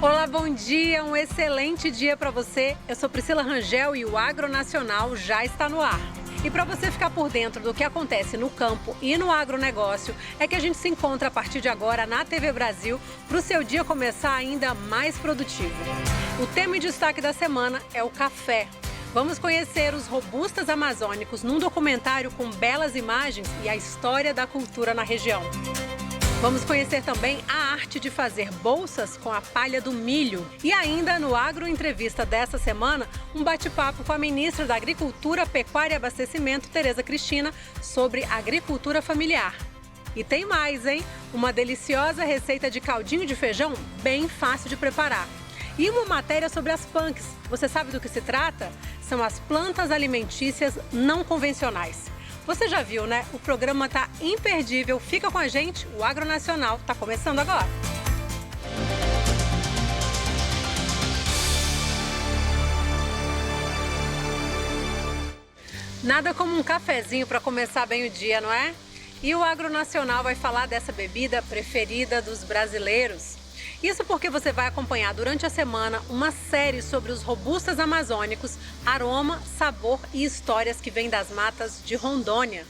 Olá, bom dia, um excelente dia para você. Eu sou Priscila Rangel e o Agronacional já está no ar. E para você ficar por dentro do que acontece no campo e no agronegócio, é que a gente se encontra a partir de agora na TV Brasil para o seu dia começar ainda mais produtivo. O tema em destaque da semana é o café. Vamos conhecer os robustas amazônicos num documentário com belas imagens e a história da cultura na região. Vamos conhecer também a arte de fazer bolsas com a palha do milho. E ainda no Agro Entrevista dessa semana, um bate-papo com a ministra da Agricultura, Pecuária e Abastecimento, Tereza Cristina, sobre agricultura familiar. E tem mais, hein? Uma deliciosa receita de caldinho de feijão bem fácil de preparar. E uma matéria sobre as punks. Você sabe do que se trata? São as plantas alimentícias não convencionais. Você já viu, né? O programa tá imperdível. Fica com a gente, o Agronacional tá começando agora. Nada como um cafezinho para começar bem o dia, não é? E o Agronacional vai falar dessa bebida preferida dos brasileiros. Isso porque você vai acompanhar durante a semana uma série sobre os robustas amazônicos, aroma, sabor e histórias que vêm das matas de Rondônia.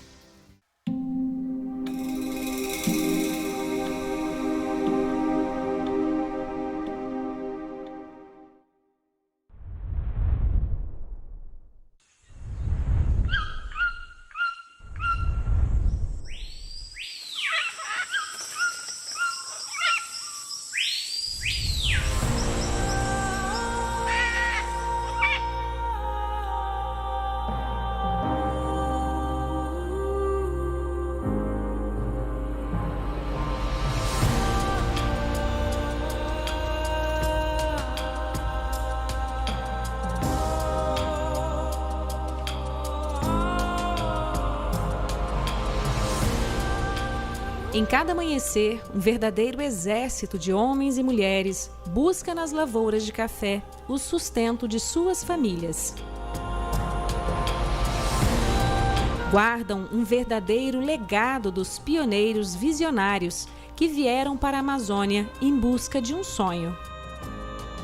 Em cada amanhecer, um verdadeiro exército de homens e mulheres busca nas lavouras de café o sustento de suas famílias. Guardam um verdadeiro legado dos pioneiros visionários que vieram para a Amazônia em busca de um sonho.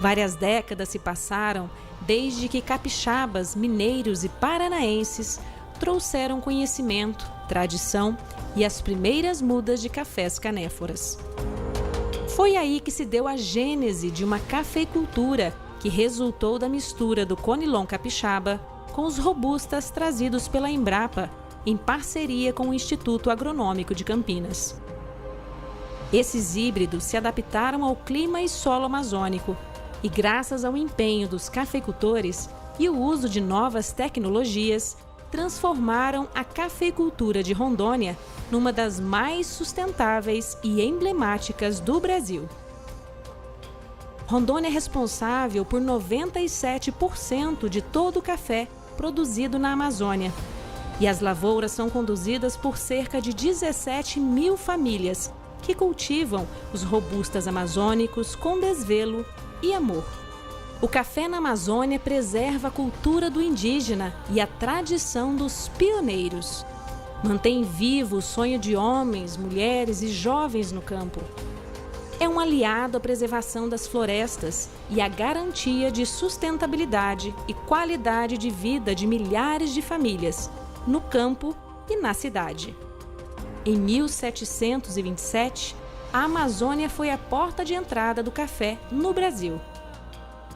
Várias décadas se passaram desde que capixabas, mineiros e paranaenses trouxeram conhecimento, tradição e as primeiras mudas de cafés canéforas. Foi aí que se deu a gênese de uma cafeicultura que resultou da mistura do conilon capixaba com os robustas trazidos pela Embrapa, em parceria com o Instituto Agronômico de Campinas. Esses híbridos se adaptaram ao clima e solo amazônico e, graças ao empenho dos cafeicultores e o uso de novas tecnologias, transformaram a cafeicultura de Rondônia numa das mais sustentáveis e emblemáticas do Brasil. Rondônia é responsável por 97% de todo o café produzido na Amazônia. E as lavouras são conduzidas por cerca de 17 mil famílias que cultivam os robustas amazônicos com desvelo e amor. O café na Amazônia preserva a cultura do indígena e a tradição dos pioneiros. Mantém vivo o sonho de homens, mulheres e jovens no campo. É um aliado à preservação das florestas e à garantia de sustentabilidade e qualidade de vida de milhares de famílias, no campo e na cidade. Em 1727, a Amazônia foi a porta de entrada do café no Brasil.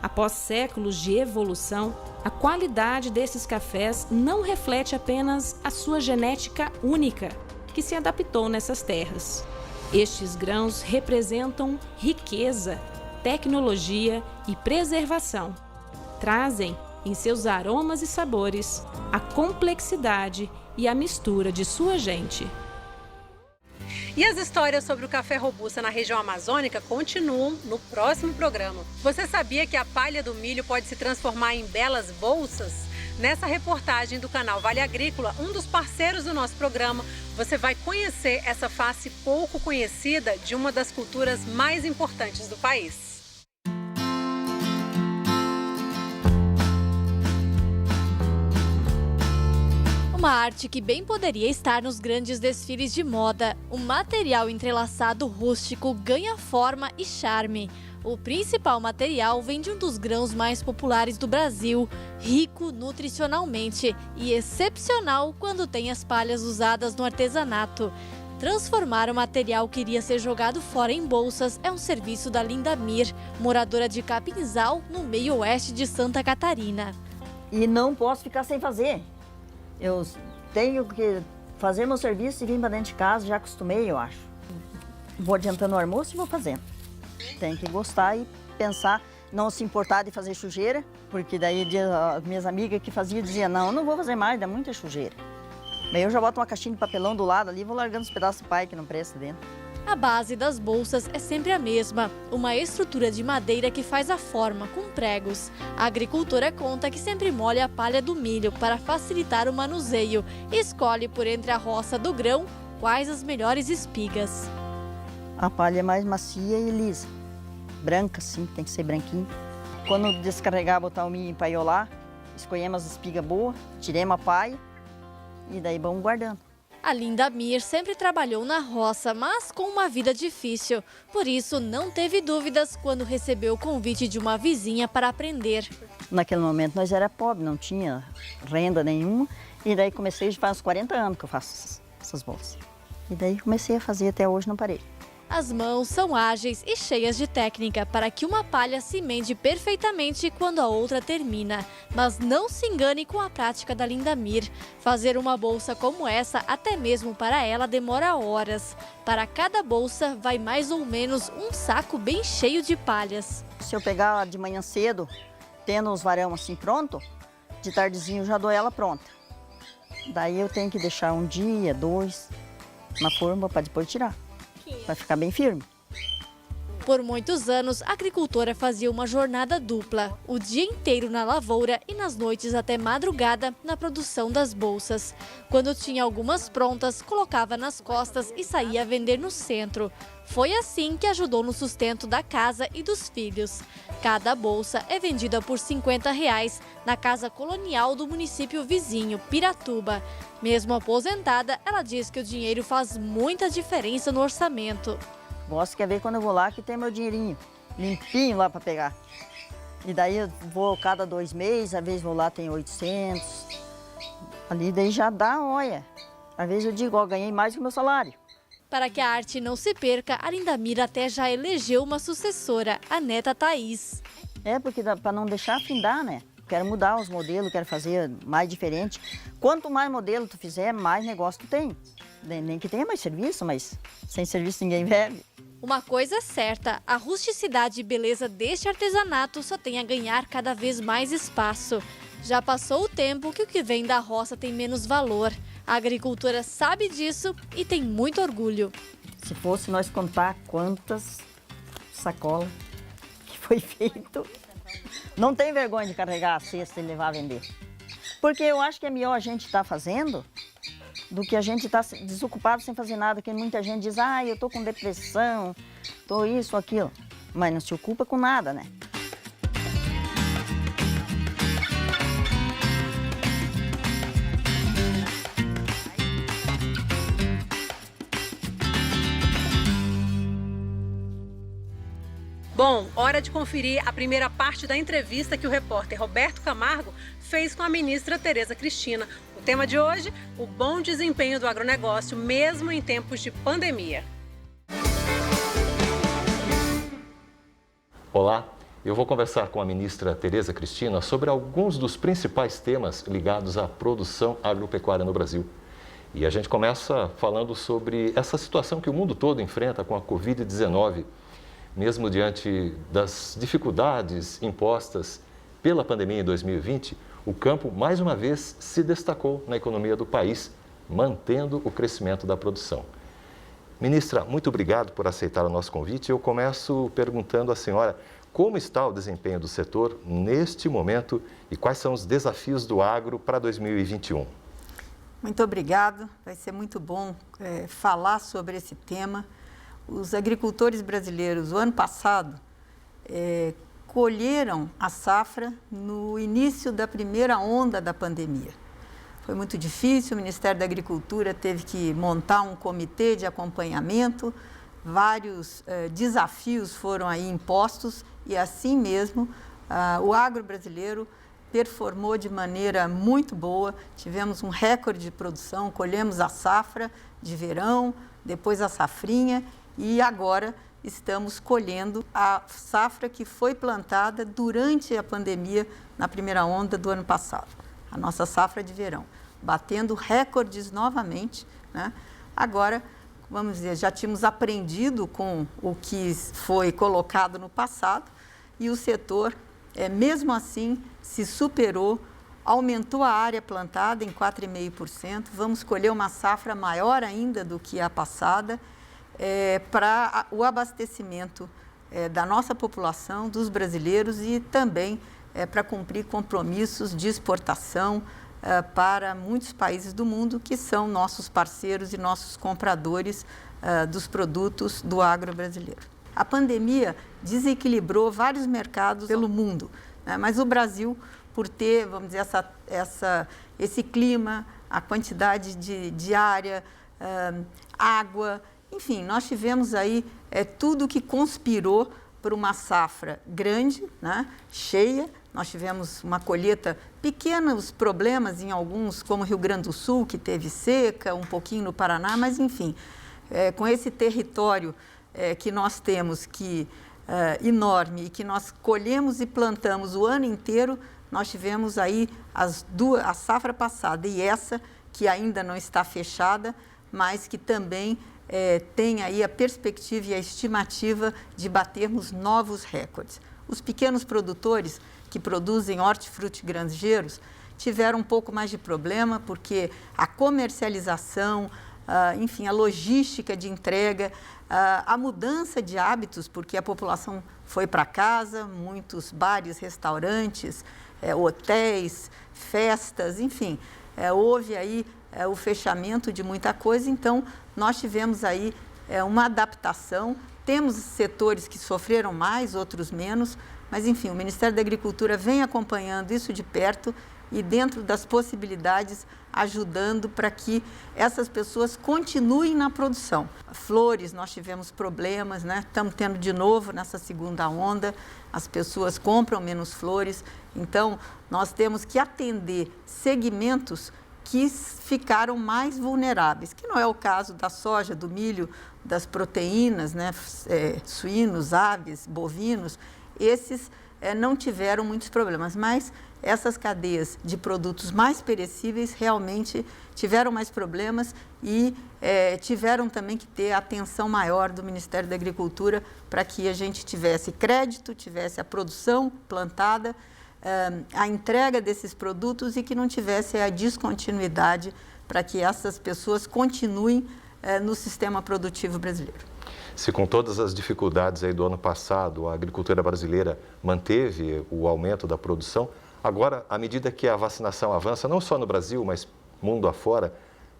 Após séculos de evolução, a qualidade desses cafés não reflete apenas a sua genética única, que se adaptou nessas terras. Estes grãos representam riqueza, tecnologia e preservação. Trazem, em seus aromas e sabores, a complexidade e a mistura de sua gente. E as histórias sobre o café robusta na região amazônica continuam no próximo programa. Você sabia que a palha do milho pode se transformar em belas bolsas? Nessa reportagem do canal Vale Agrícola, um dos parceiros do nosso programa, você vai conhecer essa face pouco conhecida de uma das culturas mais importantes do país. Uma arte que bem poderia estar nos grandes desfiles de moda. Um material entrelaçado rústico ganha forma e charme. O principal material vem de um dos grãos mais populares do Brasil, rico nutricionalmente e excepcional quando tem as palhas usadas no artesanato. Transformar o material que iria ser jogado fora em bolsas é um serviço da Linda Mir, moradora de Capinzal, no meio oeste de Santa Catarina. E não posso ficar sem fazer. Eu tenho que fazer meu serviço e vir para dentro de casa, já acostumei, eu acho. Vou adiantando o almoço e vou fazendo. Tem que gostar e pensar, não se importar de fazer sujeira, porque daí as minhas amigas que faziam diziam, não vou fazer mais, dá muita sujeira. Daí eu já boto uma caixinha de papelão do lado ali e vou largando os pedaços de pai que não presta dentro. A base das bolsas é sempre a mesma, uma estrutura de madeira que faz a forma com pregos. A agricultora conta que sempre molha a palha do milho para facilitar o manuseio e escolhe por entre a roça do grão quais as melhores espigas. A palha é mais macia e lisa, branca sim, tem que ser branquinha. Quando descarregar, botar o milho em paiolar, escolhemos as espigas boas, tiremos a palha e daí vamos guardando. A Linda Mir sempre trabalhou na roça, mas com uma vida difícil. Por isso, não teve dúvidas quando recebeu o convite de uma vizinha para aprender. Naquele momento nós era pobre, não tinha renda nenhuma. E daí comecei, faz uns 40 anos que eu faço essas bolsas. E daí comecei a fazer, até hoje não parei. As mãos são ágeis e cheias de técnica para que uma palha se emende perfeitamente quando a outra termina. Mas não se engane com a prática da Linda Mir. Fazer uma bolsa como essa, até mesmo para ela, demora horas. Para cada bolsa, vai mais ou menos um saco bem cheio de palhas. Se eu pegar de manhã cedo, tendo os varão assim pronto, de tardezinho eu já dou ela pronta. Daí eu tenho que deixar um dia, 2, na forma para depois tirar. Vai ficar bem firme. Por muitos anos, a agricultora fazia uma jornada dupla, o dia inteiro na lavoura e nas noites até madrugada na produção das bolsas. Quando tinha algumas prontas, colocava nas costas e saía a vender no centro. Foi assim que ajudou no sustento da casa e dos filhos. Cada bolsa é vendida por R$50 na Casa Colonial do município vizinho, Piratuba. Mesmo aposentada, ela diz que o dinheiro faz muita diferença no orçamento. Gosto de ver quando eu vou lá que tem meu dinheirinho limpinho lá para pegar. E daí eu vou cada 2 meses, às vezes vou lá, tem 800. Ali daí já dá, olha. Às vezes eu digo, ó, ganhei mais que o meu salário. Para que a arte não se perca, a Linda Mir até já elegeu uma sucessora, a neta Thaís. É, porque para não deixar afindar, né? Quero mudar os modelos, quero fazer mais diferente. Quanto mais modelo tu fizer, mais negócio tu tem. Nem que tenha mais serviço, mas sem serviço ninguém vive. Uma coisa é certa, a rusticidade e beleza deste artesanato só tem a ganhar cada vez mais espaço. Já passou o tempo que o que vem da roça tem menos valor. A agricultura sabe disso e tem muito orgulho. Se fosse nós contar quantas sacolas que foi feito, não tem vergonha de carregar a cesta e levar a vender. Porque eu acho que é melhor a gente estar fazendo do que a gente estar desocupado sem fazer nada, que muita gente diz, eu tô com depressão, tô isso, aquilo. Mas não se ocupa com nada, né? Bom, hora de conferir a primeira parte da entrevista que o repórter Roberto Camargo fez com a ministra Tereza Cristina. O tema de hoje, o bom desempenho do agronegócio, mesmo em tempos de pandemia. Olá, eu vou conversar com a ministra Tereza Cristina sobre alguns dos principais temas ligados à produção agropecuária no Brasil. E a gente começa falando sobre essa situação que o mundo todo enfrenta com a Covid-19. Mesmo diante das dificuldades impostas pela pandemia em 2020, o campo, mais uma vez, se destacou na economia do país, mantendo o crescimento da produção. Ministra, muito obrigado por aceitar o nosso convite. Eu começo perguntando à senhora como está o desempenho do setor neste momento e quais são os desafios do agro para 2021. Muito obrigado. Vai ser muito bom falar sobre esse tema. Os agricultores brasileiros, o ano passado, colheram a safra no início da primeira onda da pandemia. Foi muito difícil, o Ministério da Agricultura teve que montar um comitê de acompanhamento vários desafios foram aí impostos e assim mesmo o agro brasileiro performou de maneira muito boa. Tivemos um recorde de produção, colhemos a safra de verão, depois a safrinha e agora estamos colhendo a safra que foi plantada durante a pandemia na primeira onda do ano passado. A nossa safra de verão, batendo recordes novamente, né? Agora, vamos dizer, já tínhamos aprendido com o que foi colocado no passado e o setor, mesmo assim, se superou, aumentou a área plantada em 4,5%. Vamos colher uma safra maior ainda do que a passada para o abastecimento da nossa população, dos brasileiros e também para cumprir compromissos de exportação para muitos países do mundo que são nossos parceiros e nossos compradores dos produtos do agro brasileiro. A pandemia desequilibrou vários mercados pelo mundo, né? Mas o Brasil, por ter, vamos dizer, esse clima, a quantidade de área, água, enfim, nós tivemos aí tudo que conspirou para uma safra grande, né? Cheia. Nós tivemos uma colheita, pequenos problemas em alguns, como Rio Grande do Sul, que teve seca, um pouquinho no Paraná, mas enfim, com esse território que nós temos, enorme, e que nós colhemos e plantamos o ano inteiro, nós tivemos aí a safra passada e essa, que ainda não está fechada, mas que também tem aí a perspectiva e a estimativa de batermos novos recordes. Os pequenos produtores que produzem hortifruti granjeiros tiveram um pouco mais de problema, porque a comercialização, enfim, a logística de entrega, a mudança de hábitos, porque a população foi para casa, muitos bares, restaurantes, hotéis, festas, enfim, houve aí o fechamento de muita coisa, então nós tivemos aí uma adaptação. Temos setores que sofreram mais, outros menos, mas enfim, o Ministério da Agricultura vem acompanhando isso de perto e dentro das possibilidades ajudando para que essas pessoas continuem na produção. Flores, nós tivemos problemas, né? Estamos tendo de novo nessa segunda onda, as pessoas compram menos flores, então nós temos que atender segmentos que ficaram mais vulneráveis, que não é o caso da soja, do milho, das proteínas, né? Suínos, aves, bovinos, esses não tiveram muitos problemas, mas essas cadeias de produtos mais perecíveis realmente tiveram mais problemas e tiveram também que ter atenção maior do Ministério da Agricultura para que a gente tivesse crédito, tivesse a produção plantada, a entrega desses produtos e que não tivesse a descontinuidade para que essas pessoas continuem no sistema produtivo brasileiro. Se com todas as dificuldades aí do ano passado, a agricultura brasileira manteve o aumento da produção, agora, à medida que a vacinação avança, não só no Brasil, mas mundo afora,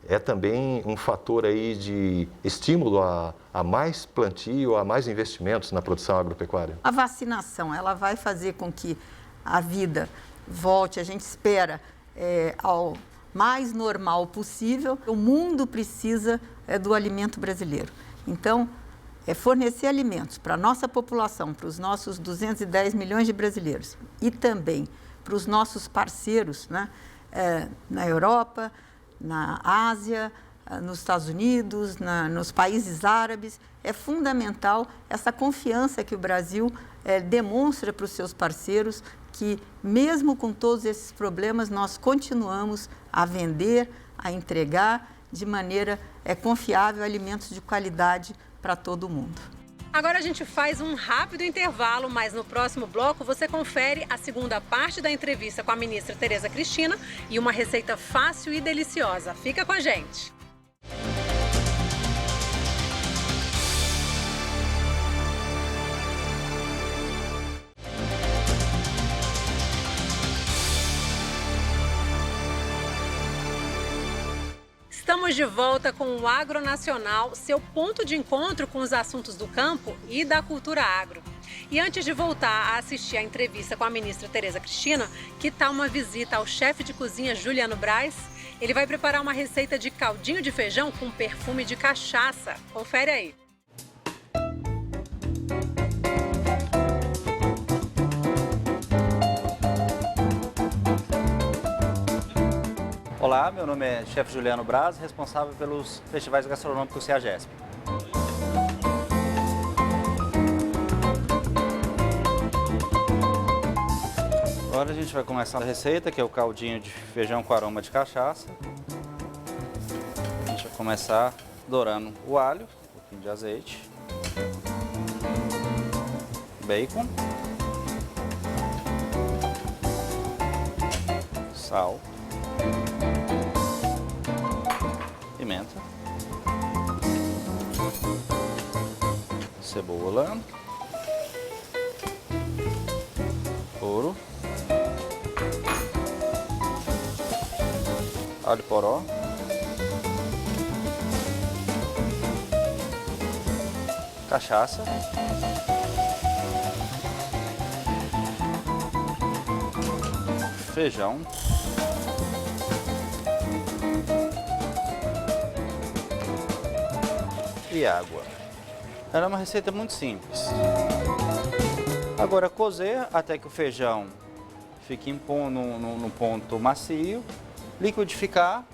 é também um fator aí de estímulo a mais plantio, a mais investimentos na produção agropecuária? A vacinação, ela vai fazer com que a vida volte, a gente espera, ao mais normal possível. O mundo precisa do alimento brasileiro. Então, fornecer alimentos para a nossa população, para os nossos 210 milhões de brasileiros e também para os nossos parceiros, né, na Europa, na Ásia, nos Estados Unidos, nos países árabes. É fundamental essa confiança que o Brasil demonstra para os seus parceiros, que mesmo com todos esses problemas, nós continuamos a vender, a entregar de maneira confiável alimentos de qualidade para todo mundo. Agora a gente faz um rápido intervalo, mas no próximo bloco você confere a segunda parte da entrevista com a ministra Tereza Cristina e uma receita fácil e deliciosa. Fica com a gente! Estamos de volta com o Agro Nacional, seu ponto de encontro com os assuntos do campo e da cultura agro. E antes de voltar a assistir a entrevista com a ministra Tereza Cristina, que tal uma visita ao chefe de cozinha Juliano Braz? Ele vai preparar uma receita de caldinho de feijão com perfume de cachaça. Confere aí. Olá, meu nome é chefe Juliano Braz, responsável pelos festivais gastronômicos CEAGESP. Agora a gente vai começar a receita, que é o caldinho de feijão com aroma de cachaça. A gente vai começar dourando o alho, um pouquinho de azeite, bacon, sal, pimenta, cebola, ouro, alho poró, cachaça, feijão, e água. Ela é uma receita muito simples. Agora cozer até que o feijão fique no ponto macio, liquidificar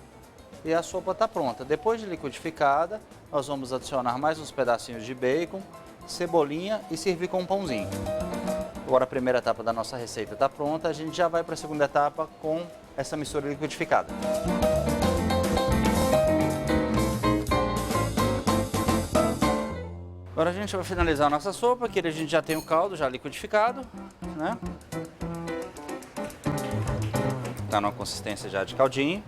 e a sopa está pronta. Depois de liquidificada, nós vamos adicionar mais uns pedacinhos de bacon, cebolinha e servir com um pãozinho. Agora a primeira etapa da nossa receita está pronta, a gente já vai para a segunda etapa com essa mistura liquidificada. Agora a gente vai finalizar a nossa sopa, que a gente já tem o caldo já liquidificado, né? Está numa consistência já de caldinho.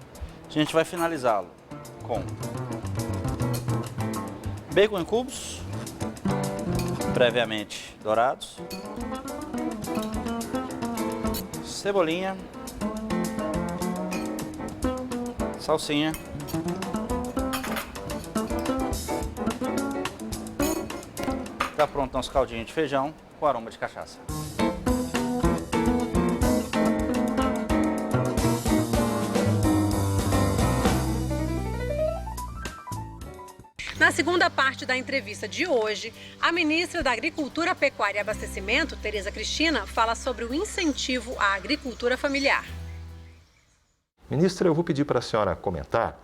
A gente vai finalizá-lo com bacon em cubos, previamente dourados, cebolinha, salsinha, está pronto nosso caldinho de feijão com aroma de cachaça. Na segunda parte da entrevista de hoje, a ministra da Agricultura, Pecuária e Abastecimento, Tereza Cristina, fala sobre o incentivo à agricultura familiar. Ministra, eu vou pedir para a senhora comentar,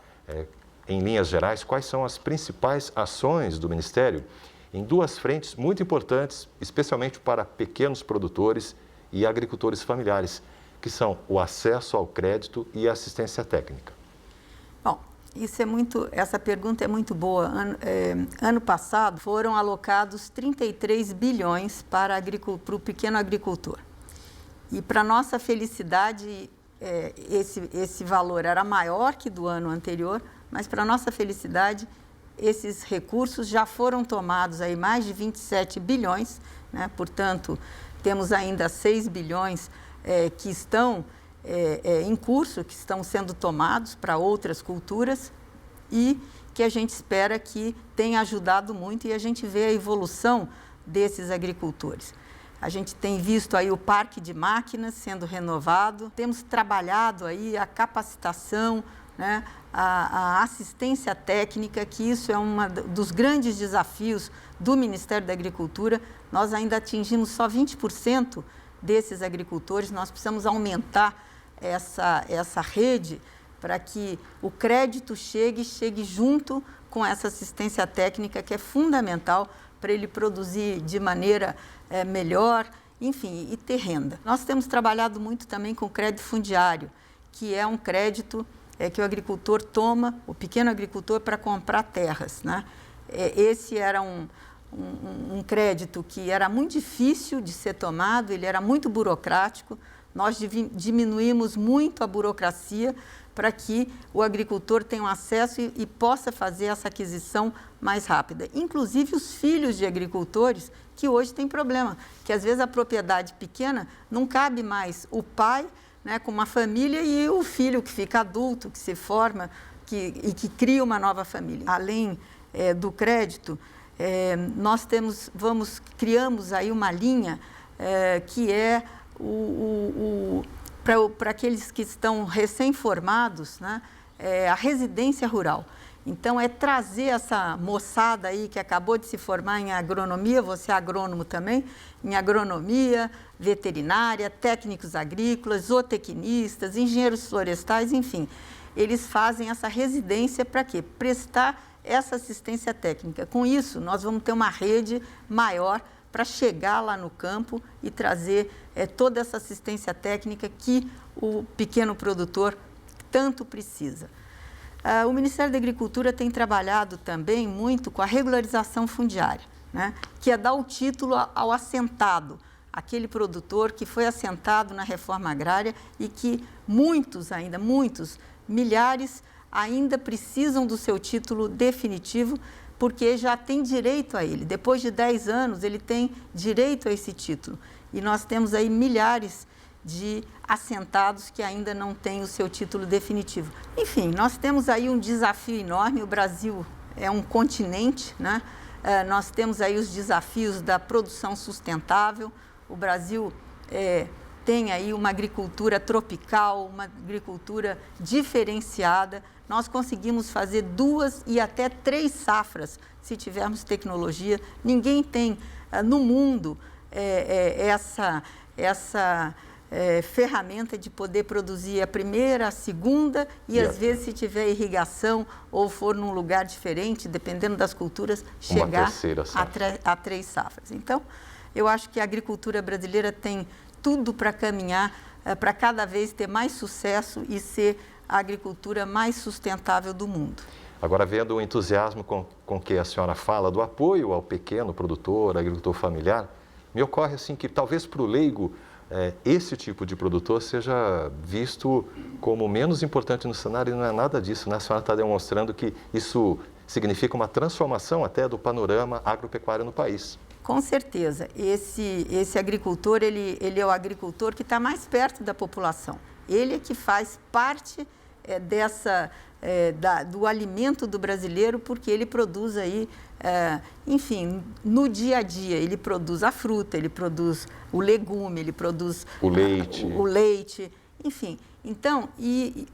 em linhas gerais, quais são as principais ações do Ministério em duas frentes muito importantes, especialmente para pequenos produtores e agricultores familiares, que são o acesso ao crédito e a assistência técnica. Bom, essa pergunta é muito boa. Ano passado foram alocados 33 bilhões para o pequeno agricultor. E para nossa felicidade, esse valor era maior que do ano anterior, mas para nossa felicidade, esses recursos já foram tomados aí mais de 27 bilhões, né? Portanto, temos ainda 6 bilhões que estão em curso, que estão sendo tomados para outras culturas e que a gente espera que tenha ajudado muito e a gente vê a evolução desses agricultores. A gente tem visto aí o parque de máquinas sendo renovado, temos trabalhado aí a capacitação, né, a assistência técnica, que isso é um dos grandes desafios do Ministério da Agricultura. Nós ainda atingimos só 20% desses agricultores, nós precisamos aumentar essa rede para que o crédito chegue junto com essa assistência técnica, que é fundamental para ele produzir de maneira melhor, enfim, e ter renda. Nós temos trabalhado muito também com o crédito fundiário, que é um crédito que o agricultor toma, o pequeno agricultor, para comprar terras, né? Esse era um crédito que era muito difícil de ser tomado, ele era muito burocrático. Nós diminuímos muito a burocracia para que o agricultor tenha um acesso e possa fazer essa aquisição mais rápida. Inclusive os filhos de agricultores, que hoje têm problema, que às vezes a propriedade pequena não cabe mais o pai, né, com uma família, e o filho que fica adulto, que se forma e que cria uma nova família. Além do crédito, nós criamos aí uma linha que é para aqueles que estão recém-formados, né, a residência rural. Então, é trazer essa moçada aí que acabou de se formar em agronomia, você é agrônomo também, em agronomia, veterinária, técnicos agrícolas, zootecnistas, engenheiros florestais, enfim. eles fazem essa residência para quê? Prestar essa assistência técnica. Com isso, nós vamos ter uma rede maior para chegar lá no campo e trazer toda essa assistência técnica que o pequeno produtor tanto precisa. O Ministério da Agricultura tem trabalhado também muito com a regularização fundiária, né? Que é dar o título ao assentado, aquele produtor que foi assentado na reforma agrária e que muitos, milhares, ainda precisam do seu título definitivo, porque já tem direito a ele. Depois de 10 anos, ele tem direito a esse título. E nós temos aí milhares de assentados que ainda não têm o seu título definitivo. Enfim, nós temos aí um desafio enorme. O Brasil é um continente, né? Nós temos aí os desafios da produção sustentável. O Brasil tem aí uma agricultura tropical, uma agricultura diferenciada. Nós conseguimos fazer 2 e até 3 safras, se tivermos tecnologia. Ninguém tem no mundo essa ferramenta de poder produzir a primeira, a segunda e às vezes, se tiver irrigação ou for num lugar diferente, dependendo das culturas, chegar a 3 safras. Então, eu acho que a agricultura brasileira tem tudo para caminhar, para cada vez ter mais sucesso e ser a agricultura mais sustentável do mundo. Agora, vendo o entusiasmo com que a senhora fala do apoio ao pequeno produtor, agricultor familiar, me ocorre assim que talvez para o leigo esse tipo de produtor seja visto como menos importante no cenário e não é nada disso, né? A senhora está demonstrando que isso significa uma transformação até do panorama agropecuário no país. Com certeza. Esse agricultor, ele é o agricultor que está mais perto da população. Ele é que faz parte do alimento do brasileiro, porque ele produz aí, enfim, no dia a dia, ele produz a fruta, ele produz o legume, ele produz o leite, enfim. Então,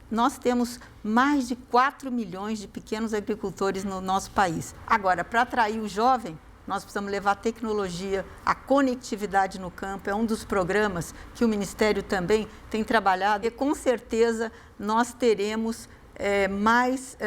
nós temos mais de 4 milhões de pequenos agricultores no nosso país. Agora, para atrair o jovem, nós precisamos levar tecnologia, a conectividade no campo, é um dos programas que o Ministério também tem trabalhado e com certeza nós teremos mais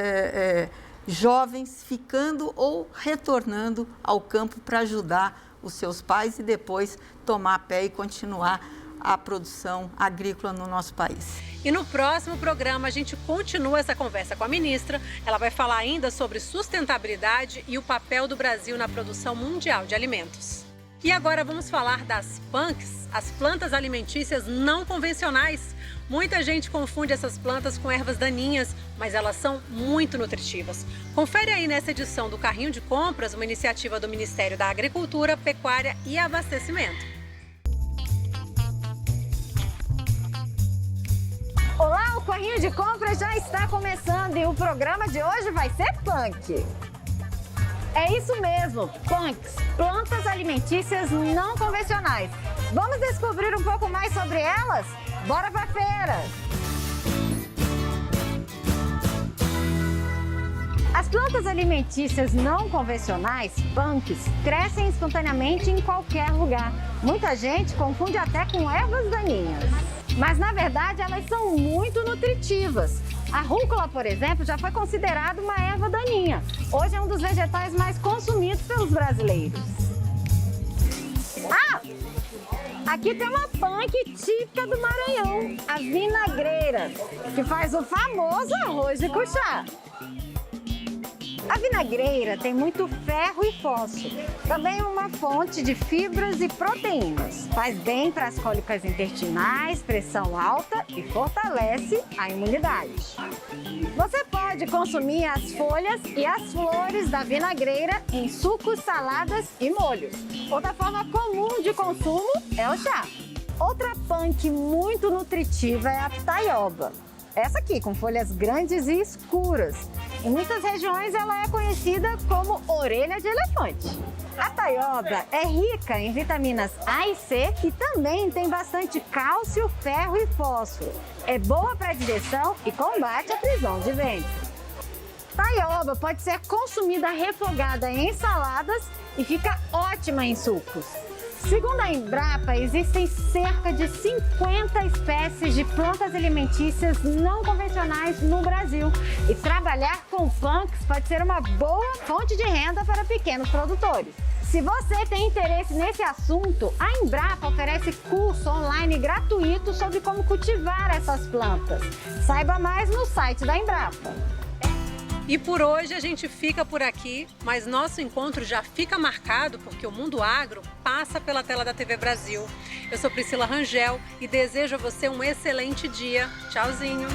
jovens ficando ou retornando ao campo para ajudar os seus pais e depois tomar pé e continuar a produção agrícola no nosso país. E no próximo programa a gente continua essa conversa com a ministra. Ela vai falar ainda sobre sustentabilidade e o papel do Brasil na produção mundial de alimentos. E agora vamos falar das PANCs, as plantas alimentícias não convencionais. Muita gente confunde essas plantas com ervas daninhas, mas elas são muito nutritivas. Confere aí nessa edição do Carrinho de Compras, uma iniciativa do Ministério da Agricultura, Pecuária e Abastecimento. Olá, o Carrinho de Compras já está começando e o programa de hoje vai ser punk. É isso mesmo, punks, plantas alimentícias não convencionais. Vamos descobrir um pouco mais sobre elas? Bora pra feira! As plantas alimentícias não convencionais, punks, crescem espontaneamente em qualquer lugar. Muita gente confunde até com ervas daninhas. Mas, na verdade, elas são muito nutritivas. A rúcula, por exemplo, já foi considerada uma erva daninha. Hoje é um dos vegetais mais consumidos pelos brasileiros. Ah! Aqui tem uma punk típica do Maranhão, a vinagreira, que faz o famoso arroz de cuchá. A vinagreira tem muito ferro e fósforo, também uma fonte de fibras e proteínas. Faz bem para as cólicas intestinais, pressão alta e fortalece a imunidade. Você pode consumir as folhas e as flores da vinagreira em sucos, saladas e molhos. Outra forma comum de consumo é o chá. Outra punk muito nutritiva é a taioba. Essa aqui, com folhas grandes e escuras. Em muitas regiões ela é conhecida como orelha de elefante. A taioba é rica em vitaminas A e C e também tem bastante cálcio, ferro e fósforo. É boa para a digestão e combate a prisão de ventre. Taioba pode ser consumida refogada em saladas e fica ótima em sucos. Segundo a Embrapa, existem cerca de 50 espécies de plantas alimentícias não convencionais no Brasil. E trabalhar com punks pode ser uma boa fonte de renda para pequenos produtores. Se você tem interesse nesse assunto, a Embrapa oferece curso online gratuito sobre como cultivar essas plantas. Saiba mais no site da Embrapa. E por hoje a gente fica por aqui, mas nosso encontro já fica marcado porque o Mundo Agro passa pela tela da TV Brasil. Eu sou Priscila Rangel e desejo a você um excelente dia. Tchauzinho!